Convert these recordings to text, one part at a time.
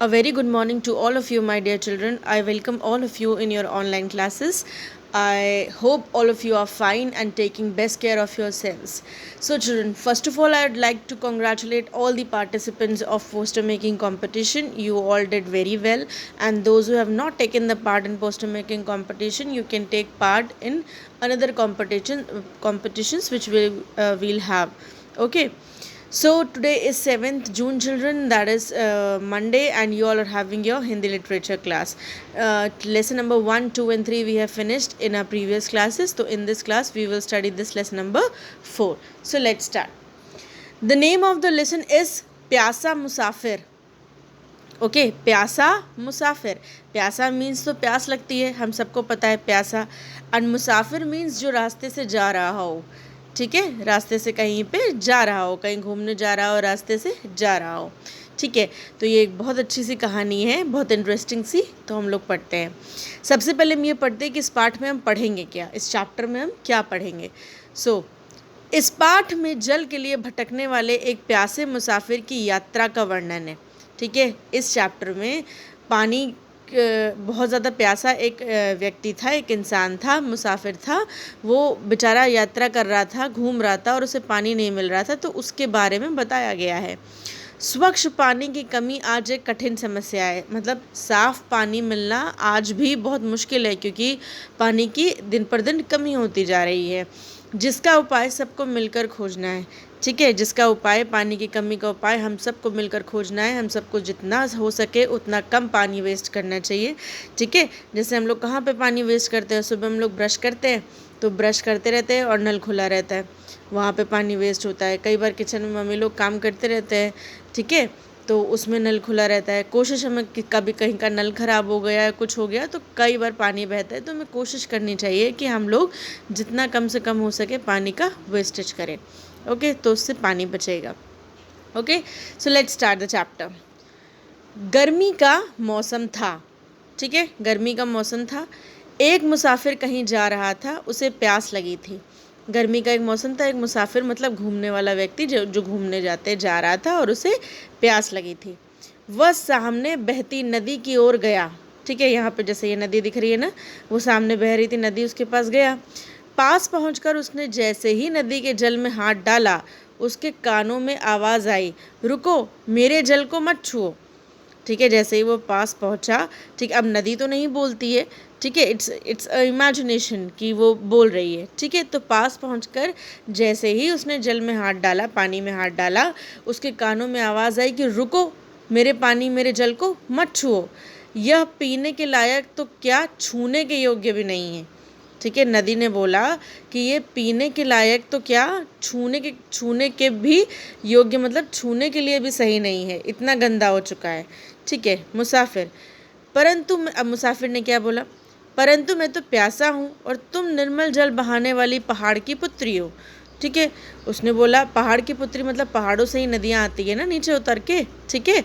A very good morning to all of you, my dear children. I welcome all of you in your online classes. I hope all of you are fine and taking best care of yourselves. So, children, first of all, I'd like to congratulate all the participants of poster making competition. You all did very well, and those who have not taken the part in poster making competition, you can take part in another competitions which we'll have. Okay. So today is 7th June, children, that is Monday, and you all are having your Hindi literature class. Lesson number 1, 2 and 3 we have finished in our previous classes. So in this class we will study this lesson number 4. So let's start. The name of the lesson is Pyasa Musafir. Okay प्यासा मुसाफिर. प्यासा means तो प्यास लगती है, हम सबको पता है प्यासा. और मुसाफिर मीन्स जो रास्ते से जा रहा हो. ठीक है, रास्ते से कहीं पे जा रहा हो, कहीं घूमने जा रहा हो, रास्ते से जा रहा हो. ठीक है, तो ये एक बहुत अच्छी सी कहानी है, बहुत इंटरेस्टिंग सी. तो हम लोग पढ़ते हैं. सबसे पहले हम ये पढ़ते हैं कि इस पाठ में हम पढ़ेंगे क्या, इस चैप्टर में हम क्या पढ़ेंगे. सो इस पाठ में जल के लिए भटकने वाले एक प्यासे मुसाफिर की यात्रा का वर्णन है. ठीक है, इस चैप्टर में पानी बहुत ज़्यादा प्यासा एक व्यक्ति था, एक इंसान था, मुसाफिर था. वो बेचारा यात्रा कर रहा था, घूम रहा था और उसे पानी नहीं मिल रहा था, तो उसके बारे में बताया गया है. स्वच्छ पानी की कमी आज एक कठिन समस्या है. मतलब साफ़ पानी मिलना आज भी बहुत मुश्किल है, क्योंकि पानी की दिन पर दिन कमी होती जा रही है. जिसका उपाय सबको मिलकर खोजना है. ठीक है, जिसका उपाय, पानी की कमी का उपाय हम सबको मिलकर खोजना है. हम सबको जितना हो सके उतना कम पानी वेस्ट करना चाहिए. ठीक है, जैसे हम लोग कहाँ पे पानी वेस्ट करते हैं, सुबह हम लोग ब्रश करते हैं तो ब्रश करते रहते हैं और नल खुला रहता है, वहाँ पे पानी वेस्ट होता है. कई बार किचन में मम्मी लोग काम करते रहते हैं, ठीक है, तो उसमें नल खुला रहता है. कोशिश हमें कभी कहीं का नल ख़राब हो गया है, कुछ हो गया तो कई बार पानी बहता है, तो हमें कोशिश करनी चाहिए कि हम लोग जितना कम से कम हो सके पानी का वेस्टेज करें. ओके, तो उससे पानी बचेगा. Okay, so let's start the chapter. गर्मी का मौसम था. ठीक है, गर्मी का मौसम था. एक मुसाफिर कहीं जा रहा था, उसे प्यास लगी थी. गर्मी का एक मौसम था, एक मुसाफिर मतलब घूमने वाला व्यक्ति जो घूमने जा रहा था और उसे प्यास लगी थी. वह सामने बहती नदी की ओर गया. ठीक है, यहाँ पे जैसे ये नदी दिख रही है ना, वो सामने बह रही थी नदी, उसके पास गया. पास पहुंचकर उसने जैसे ही नदी के जल में हाथ डाला, उसके कानों में आवाज़ आई, रुको, मेरे जल को मत छुओ. ठीक है, जैसे ही वो पास पहुंचा, ठीक, अब नदी तो नहीं बोलती है, ठीक है, इट्स इमेजिनेशन कि वो बोल रही है. ठीक है, तो पास पहुंचकर जैसे ही उसने जल में हाथ डाला, पानी में हाथ डाला, उसके कानों में आवाज़ आई कि रुको, मेरे जल को मत छुओ. यह पीने के लायक तो क्या, छूने के योग्य भी नहीं है. ठीक है, नदी ने बोला कि ये पीने के लायक तो क्या, छूने के भी योग्य, मतलब छूने के लिए भी सही नहीं है, इतना गंदा हो चुका है. ठीक है, मुसाफिर. परंतु अब मुसाफिर ने क्या बोला, परंतु मैं तो प्यासा हूँ और तुम निर्मल जल बहाने वाली पहाड़ की पुत्री हो. ठीक है, उसने बोला पहाड़ की पुत्री मतलब पहाड़ों से ही नदियाँ आती है ना नीचे उतर के. ठीक है,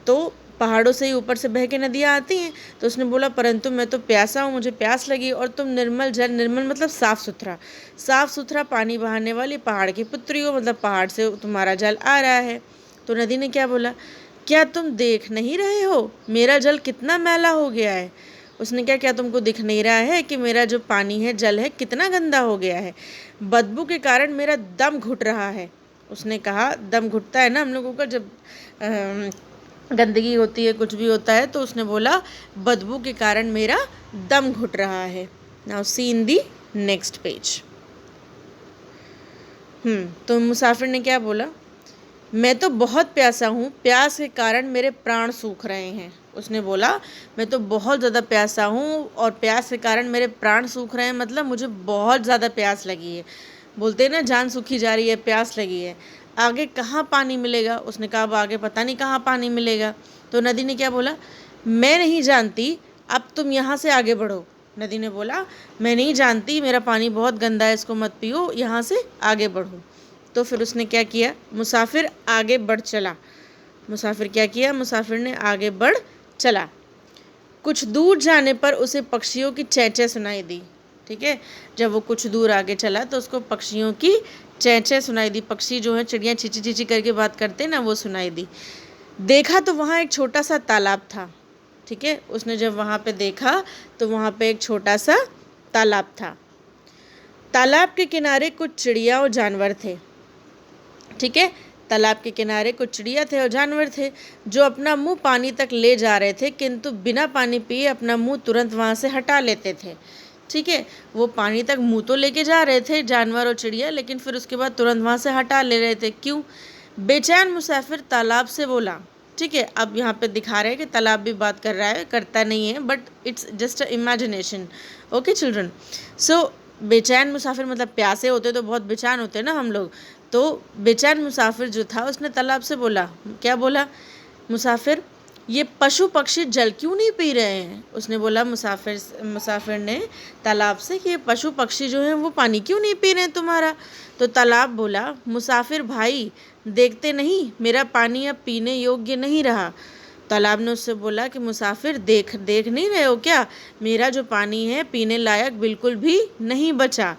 तो पहाड़ों से ही ऊपर से बह के नदियाँ आती हैं. तो उसने बोला परंतु मैं तो प्यासा हूँ, मुझे प्यास लगी, और तुम निर्मल जल, निर्मल मतलब साफ़ सुथरा पानी बहाने वाली पहाड़ की पुत्री हो, मतलब पहाड़ से तुम्हारा जल आ रहा है. तो नदी ने क्या बोला, क्या तुम देख नहीं रहे हो मेरा जल कितना मैला हो गया है. उसने क्या तुमको दिख नहीं रहा है कि मेरा जो पानी है, जल है, कितना गंदा हो गया है. बदबू के कारण मेरा दम घुट रहा है. उसने कहा, दम घुटता है ना हम लोगों का जब गंदगी होती है, कुछ भी होता है, तो उसने बोला बदबू के कारण मेरा दम घुट रहा है. नाउ सी इन दी नेक्स्ट पेज. तो मुसाफिर ने क्या बोला, मैं तो बहुत प्यासा हूँ, प्यास के कारण मेरे प्राण सूख रहे हैं. उसने बोला मैं तो बहुत ज़्यादा प्यासा हूँ और प्यास के कारण मेरे प्राण सूख रहे हैं, मतलब मुझे बहुत ज़्यादा प्यास लगी है. बोलते हैं ना, जान सूखी जा रही है, प्यास लगी है, आगे कहाँ पानी मिलेगा. उसने कहा अब आगे पता नहीं कहाँ पानी मिलेगा. तो नदी ने क्या बोला, मैं नहीं जानती, अब तुम यहाँ से आगे बढ़ो. नदी ने बोला मैं नहीं जानती, मेरा पानी बहुत गंदा है, इसको मत पियो, यहाँ से आगे बढ़ो. तो फिर उसने क्या किया, मुसाफिर आगे बढ़ चला. मुसाफिर क्या किया, मुसाफिर ने आगे बढ़ चला. कुछ दूर जाने पर उसे पक्षियों की चैंचै सुनाई दी. ठीक है, जब वो कुछ दूर आगे चला तो उसको पक्षियों की चैंचै सुनाई दी. पक्षी जो है, चिड़ियाँ चींची चींची करके बात करते हैं ना, वो सुनाई दी. देखा तो वहाँ एक छोटा सा तालाब था। ठीक है, उसने जब वहाँ पे देखा तो वहाँ पे एक छोटा सा तालाब था। तालाब के किनारे कुछ चिड़िया और जानवर थे। ठीक है, तालाब के किनारे कुछ चिड़िया थे और जानवर थे जो अपना मुंह पानी तक ले जा रहे थे, किंतु बिना पानी पिए अपना मुंह तुरंत वहाँ से हटा लेते थे। ठीक है, वो पानी तक मुंह तो लेके जा रहे थे जानवर और चिड़िया, लेकिन फिर उसके बाद तुरंत वहाँ से हटा ले रहे थे। क्यों? बेचैन मुसाफिर तालाब से बोला। ठीक है, अब यहाँ पे दिखा रहे हैं कि तालाब भी बात कर रहा है, करता नहीं है, but it's just a imagination. Okay children, so बेचैन मुसाफिर मतलब प्यासे होते तो बहुत बेचैन होते हैं ना हम लोग। तो बेचैन मुसाफिर जो था उसने तालाब से बोला, क्या बोला? मुसाफिर, ये पशु पक्षी जल क्यों नहीं पी रहे हैं? उसने बोला मुसाफिर ने तालाब से कि ये पशु पक्षी जो हैं वो पानी क्यों नहीं पी रहे हैं तुम्हारा? तो तालाब बोला, मुसाफिर भाई, देखते नहीं मेरा पानी अब पीने योग्य नहीं रहा। तालाब ने उससे बोला कि मुसाफिर, देख नहीं रहे हो क्या? मेरा जो पानी है पीने लायक बिल्कुल भी नहीं बचा।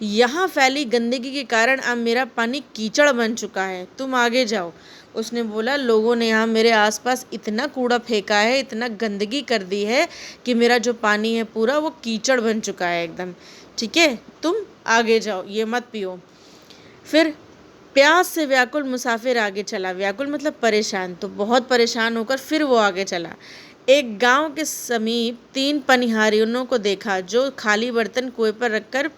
यहाँ फैली गंदगी के कारण अब मेरा पानी कीचड़ बन चुका है, तुम आगे जाओ। उसने बोला, लोगों ने यहाँ मेरे आसपास इतना कूड़ा फेंका है, इतना गंदगी कर दी है कि मेरा जो पानी है पूरा वो कीचड़ बन चुका है एकदम। ठीक है, तुम आगे जाओ, ये मत पियो। फिर प्यास से व्याकुल मुसाफिर आगे चला। व्याकुल मतलब परेशान, तो बहुत परेशान होकर फिर वो आगे चला। एक गांव के समीप 3 पनिहारिनों को देखा जो खाली बर्तन कुएं पर रखकर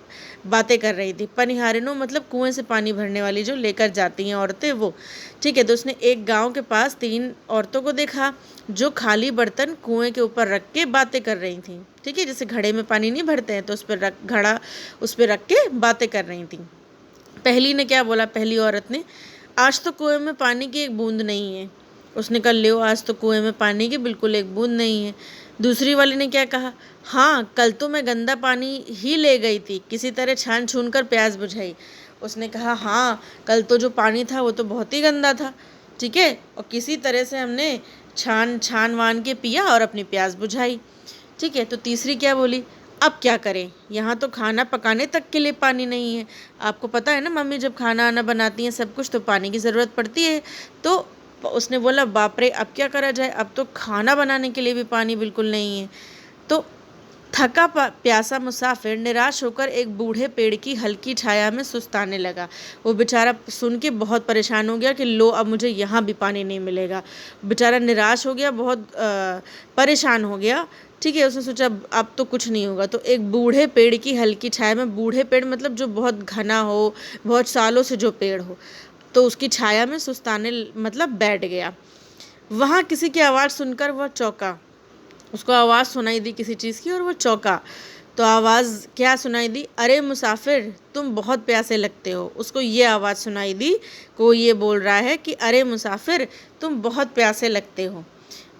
बातें कर रही थी। पनिहारिनों मतलब कुएं से पानी भरने वाली जो लेकर जाती हैं औरतें, वो। ठीक है, तो उसने एक गांव के पास 3 औरतों को देखा जो खाली बर्तन कुएं के ऊपर रख के बातें कर रही थी। ठीक है, जैसे घड़े में पानी नहीं भरते हैं तो घड़ा उस पर रख के बातें कर रही थी। पहली ने क्या बोला? पहली औरत ने, आज तो कुएं में पानी की एक बूंद नहीं है। उसने कहा, ले आज तो कुएं में पानी की बिल्कुल एक बूंद नहीं है। दूसरी वाली ने क्या कहा? हाँ, कल तो मैं गंदा पानी ही ले गई थी, किसी तरह छान छून कर प्यास बुझाई। उसने कहा, हाँ, कल तो जो पानी था वो तो बहुत ही गंदा था। ठीक है, और किसी तरह से हमने छान वान के पिया और अपनी प्यास बुझाई। ठीक है, तो तीसरी क्या बोली? अब क्या करें, यहाँ तो खाना पकाने तक के लिए पानी नहीं है। आपको पता है ना, मम्मी जब खाना आना बनाती हैं सब कुछ तो पानी की ज़रूरत पड़ती है। तो उसने बोला, बाप रे, अब क्या करा जाए, अब तो खाना बनाने के लिए भी पानी बिल्कुल नहीं है। तो थका प्यासा मुसाफिर निराश होकर एक बूढ़े पेड़ की हल्की छाया में सुस्ताने लगा। वो बेचारा सुन के बहुत परेशान हो गया कि लो, अब मुझे यहाँ भी पानी नहीं मिलेगा। बेचारा निराश हो गया, बहुत परेशान हो गया। ठीक है, उसने सोचा अब तो कुछ नहीं होगा, तो एक बूढ़े पेड़ की हल्की छाया में, बूढ़े पेड़ मतलब जो बहुत घना हो, बहुत सालों से जो पेड़ हो, तो उसकी छाया में सुस्ताने मतलब बैठ गया। वहाँ किसी की आवाज़ सुनकर वह चौंका। उसको आवाज़ सुनाई दी किसी चीज़ की और वो चौंका। तो आवाज़ क्या सुनाई दी? अरे मुसाफिर, तुम बहुत प्यासे लगते हो। उसको ये आवाज़ सुनाई दी, को ये बोल रहा है कि अरे मुसाफिर, तुम बहुत प्यासे लगते हो।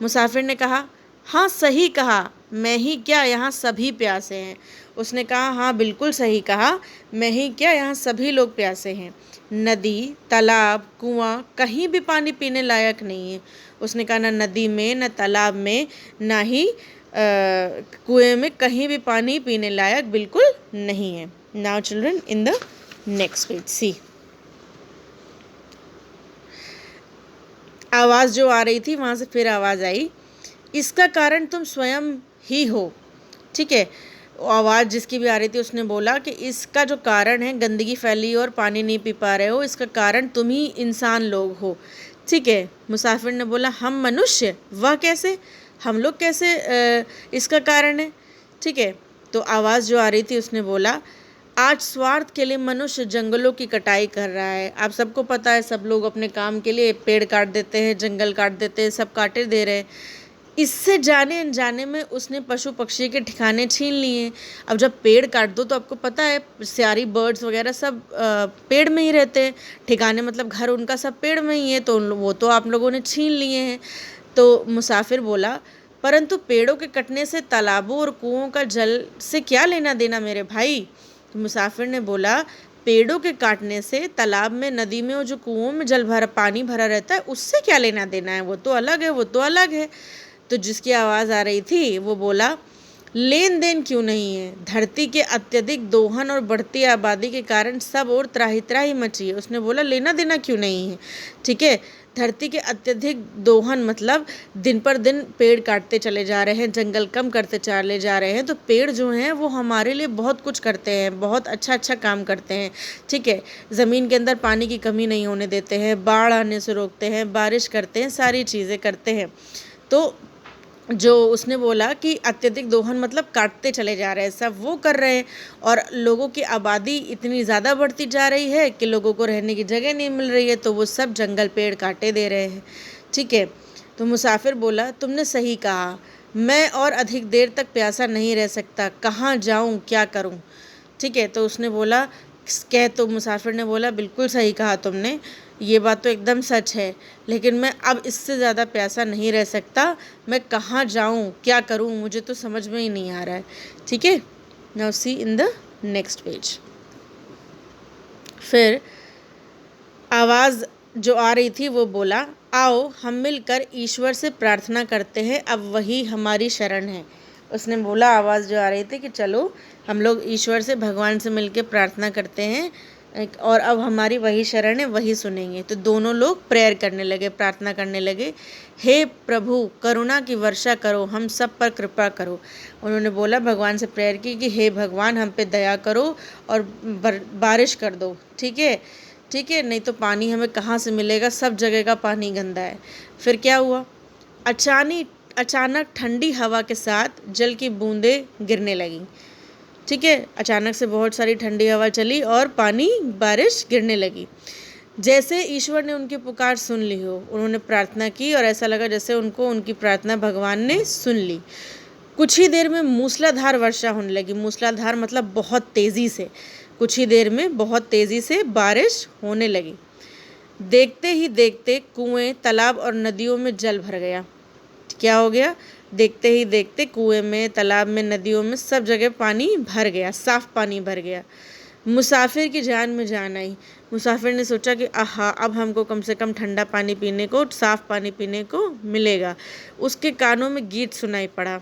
मुसाफिर ने कहा, हाँ सही कहा, मैं ही क्या, यहाँ सभी प्यासे हैं। उसने कहा, हाँ बिल्कुल सही कहा, मैं ही क्या, यहाँ सभी लोग प्यासे हैं। नदी, तालाब, कुआं कहीं भी पानी पीने लायक नहीं है। उसने कहा, ना नदी में, ना तालाब में, ना ही कुएं में, कहीं भी पानी पीने लायक बिल्कुल नहीं है। Now children, in the next page see, आवाज़ जो आ रही थी वहाँ से फिर आवाज़ आई, इसका कारण तुम स्वयं ही हो। ठीक है, आवाज़ जिसकी भी आ रही थी उसने बोला कि इसका जो कारण है, गंदगी फैली और पानी नहीं पी पा रहे हो, इसका कारण तुम ही इंसान लोग हो। ठीक है, मुसाफिर ने बोला, हम मनुष्य? वह कैसे? हम लोग कैसे इसका कारण है? ठीक है, तो आवाज़ जो आ रही थी उसने बोला, आज स्वार्थ के लिए मनुष्य जंगलों की कटाई कर रहा है। आप सबको पता है, सब लोग अपने काम के लिए पेड़ काट देते हैं, जंगल काट देते हैं, सब काटे दे रहे हैं। इससे जाने अनजाने में उसने पशु पक्षी के ठिकाने छीन लिए। अब जब पेड़ काट दो तो आपको पता है सारी बर्ड्स वगैरह सब पेड़ में ही रहते हैं, ठिकाने मतलब घर उनका सब पेड़ में ही है, तो वो तो आप लोगों ने छीन लिए हैं। तो मुसाफिर बोला, परंतु पेड़ों के कटने से तालाबों और कुओं का जल से क्या लेना देना मेरे भाई? तो मुसाफिर ने बोला, पेड़ों के काटने से तालाब में, नदी में और जो कुओं में पानी भरा रहता है उससे क्या लेना देना है, वो तो अलग है, वो तो अलग है। तो जिसकी आवाज़ आ रही थी वो बोला, लेन देन क्यों नहीं है? धरती के अत्यधिक दोहन और बढ़ती आबादी के कारण सब और त्राही त्राही मची है। उसने बोला, लेना देना क्यों नहीं है? ठीक है, धरती के अत्यधिक दोहन मतलब दिन पर दिन पेड़ काटते चले जा रहे हैं, जंगल कम करते चले जा रहे हैं। तो पेड़ जो हैं वो हमारे लिए बहुत कुछ करते हैं, बहुत अच्छा अच्छा काम करते हैं। ठीक है, ज़मीन के अंदर पानी की कमी नहीं होने देते हैं, बाढ़ आने से रोकते हैं, बारिश करते हैं, सारी चीज़ें करते हैं। तो जो उसने बोला कि अत्यधिक दोहन मतलब काटते चले जा रहे हैं, सब वो कर रहे हैं। और लोगों की आबादी इतनी ज़्यादा बढ़ती जा रही है कि लोगों को रहने की जगह नहीं मिल रही है, तो वो सब जंगल पेड़ काटे दे रहे हैं। ठीक है, तो मुसाफिर बोला, तुमने सही कहा, मैं और अधिक देर तक प्यासा नहीं रह सकता, कहाँ जाऊँ, क्या करूँ। ठीक है, तो उसने बोला, तो मुसाफिर ने बोला, बिल्कुल सही कहा तुमने, ये बात तो एकदम सच है, लेकिन मैं अब इससे ज़्यादा प्यासा नहीं रह सकता, मैं कहाँ जाऊँ, क्या करूँ, मुझे तो समझ में ही नहीं आ रहा है। ठीक है, now see in the next page. फिर आवाज़ जो आ रही थी वो बोला, आओ हम मिलकर ईश्वर से प्रार्थना करते हैं, अब वही हमारी शरण है। उसने बोला, आवाज़ जो आ रही थी कि चलो हम लोग ईश्वर से, भगवान से मिलकर प्रार्थना करते हैं, और अब हमारी वही शरण है, वही सुनेंगे। तो दोनों लोग प्रेयर करने लगे, प्रार्थना करने लगे, हे प्रभु करुणा की वर्षा करो, हम सब पर कृपा करो। उन्होंने बोला, भगवान से प्रेयर की कि हे भगवान हम पे दया करो और बारिश कर दो। ठीक है, ठीक है, नहीं तो पानी हमें कहाँ से मिलेगा, सब जगह का पानी गंदा है। फिर क्या हुआ, अचानक ठंडी हवा के साथ जल की बूंदें गिरने लगी। ठीक है, अचानक से बहुत सारी ठंडी हवा चली और पानी, बारिश गिरने लगी। जैसे ईश्वर ने उनकी पुकार सुन ली हो, उन्होंने प्रार्थना की और ऐसा लगा जैसे उनको उनकी प्रार्थना भगवान ने सुन ली। कुछ ही देर में मूसलाधार वर्षा होने लगी। मूसलाधार मतलब बहुत तेज़ी से, कुछ ही देर में बहुत तेज़ी से बारिश होने लगी। देखते ही देखते कुएं, तालाब और नदियों में जल भर गया। क्या हो गया, देखते ही देखते कुएं में, तालाब में, नदियों में, सब जगह पानी भर गया, साफ पानी भर गया। मुसाफिर की जान में जान आई। मुसाफिर ने सोचा कि आहा, अब हमको कम से कम ठंडा पानी पीने को, साफ पानी पीने को मिलेगा। उसके कानों में गीत सुनाई पड़ा।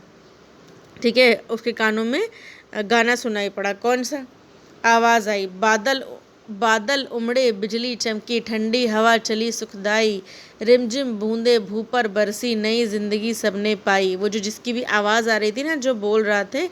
ठीक है, उसके कानों में गाना सुनाई पड़ा। कौन सा? आवाज़ आई, बादल उमड़े, बिजली चमकी, ठंडी हवा चली सुखदाई, रिमझिम बूंदे भू पर बरसी, नई जिंदगी सबने पाई। वो जो जिसकी भी आवाज़ आ रही थी ना, जो बोल रहा थे,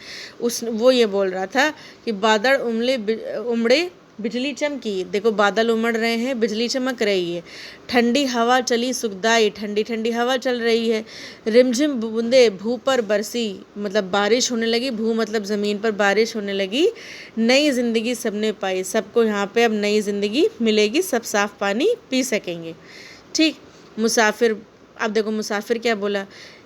वो ये बोल रहा था कि बादल उमड़े, बिजली चमकी। देखो बादल उमड़ रहे हैं, बिजली चमक रही है, ठंडी हवा चली सुखदाई, ठंडी ठंडी हवा चल रही है, रिमझिम बूंदे भू पर बरसी, मतलब बारिश होने लगी, भू मतलब ज़मीन पर बारिश होने लगी, नई ज़िंदगी सबने पाई, सबको यहाँ पे अब नई ज़िंदगी मिलेगी, सब साफ़ पानी पी सकेंगे। ठीक, मुसाफिर, अब देखो मुसाफिर क्या बोला,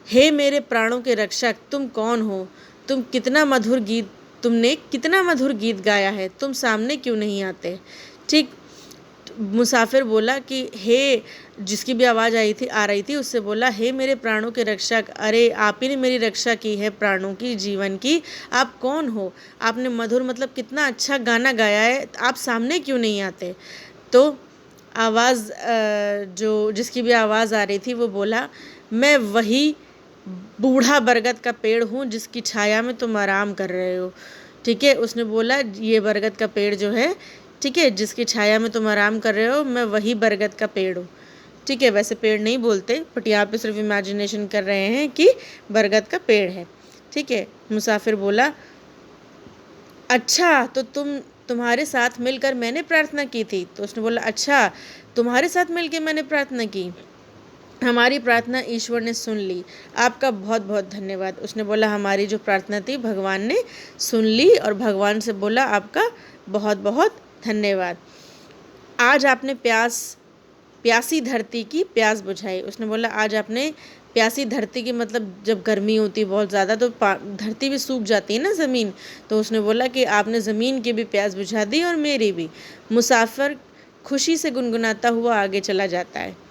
हे मेरे प्राणों के रक्षक, तुम कौन हो, तुमने कितना मधुर गीत गाया है, तुम सामने क्यों नहीं आते। ठीक, मुसाफिर बोला कि हे, जिसकी भी आवाज़ आ रही थी, उससे बोला, हे मेरे प्राणों के रक्षक, अरे आप ही ने मेरी रक्षा की है, प्राणों की, जीवन की, आप कौन हो, आपने मधुर मतलब कितना अच्छा गाना गाया है, आप सामने क्यों नहीं आते। तो आवाज़, जो जिसकी भी आवाज़ आ रही थी वो बोला, मैं वही बूढ़ा बरगद का पेड़ हूँ जिसकी छाया में तुम आराम कर रहे हो। ठीक है, उसने बोला, ये बरगद का पेड़ जो है, ठीक है, जिसकी छाया में तुम आराम कर रहे हो, मैं वही बरगद का पेड़ हूँ। ठीक है, वैसे पेड़ नहीं बोलते, बट यहाँ पे सिर्फ इमेजिनेशन कर रहे हैं कि बरगद का पेड़ है। ठीक है, मुसाफिर बोला, अच्छा तो तुम्हारे साथ मिलकर मैंने प्रार्थना की थी। तो उसने बोला, अच्छा तुम्हारे साथ मिलकर मैंने प्रार्थना की, हमारी प्रार्थना ईश्वर ने सुन ली, आपका बहुत बहुत धन्यवाद। उसने बोला, हमारी जो प्रार्थना थी भगवान ने सुन ली, और भगवान से बोला, आपका बहुत बहुत धन्यवाद। आज आपने प्यासी धरती की प्यास बुझाई। उसने बोला, आज आपने प्यासी धरती की, मतलब जब गर्मी होती है बहुत ज़्यादा तो धरती भी सूख जाती है ना, ज़मीन, तो उसने बोला कि आपने ज़मीन की भी प्यास बुझा दी और मेरी भी। मुसाफिर खुशी से गुनगुनाता हुआ आगे चला जाता है।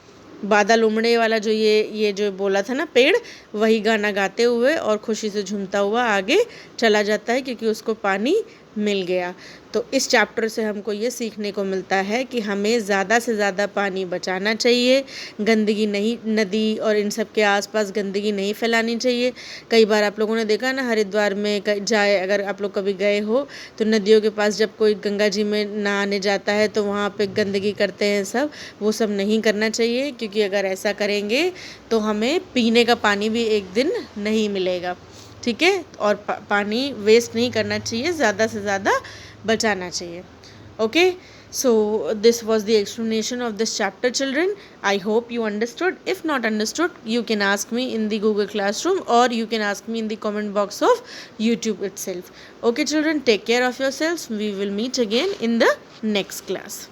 बादल उमड़े वाला जो ये जो बोला था ना पेड़, वही गाना गाते हुए और खुशी से झूमता हुआ आगे चला जाता है, क्योंकि उसको पानी मिल गया। तो इस चैप्टर से हमको ये सीखने को मिलता है कि हमें ज़्यादा से ज़्यादा पानी बचाना चाहिए, गंदगी नहीं, नदी और इन सब के आसपास गंदगी नहीं फैलानी चाहिए। कई बार आप लोगों ने देखा ना, हरिद्वार में जाए अगर आप लोग कभी गए हो तो नदियों के पास जब कोई गंगा जी में नहाने जाता है तो वहाँ पे गंदगी करते हैं सब, वो सब नहीं करना चाहिए, क्योंकि अगर ऐसा करेंगे तो हमें पीने का पानी भी एक दिन नहीं मिलेगा। ठीक है, और पानी वेस्ट नहीं करना चाहिए, ज़्यादा से ज़्यादा बचाना चाहिए। Okay, so this was the explanation of this chapter, children. I hope you understood. If not understood, you can ask me in the Google Classroom, or you can ask me in the comment box of YouTube itself. Okay children, take care of yourselves. We will meet again in the next class.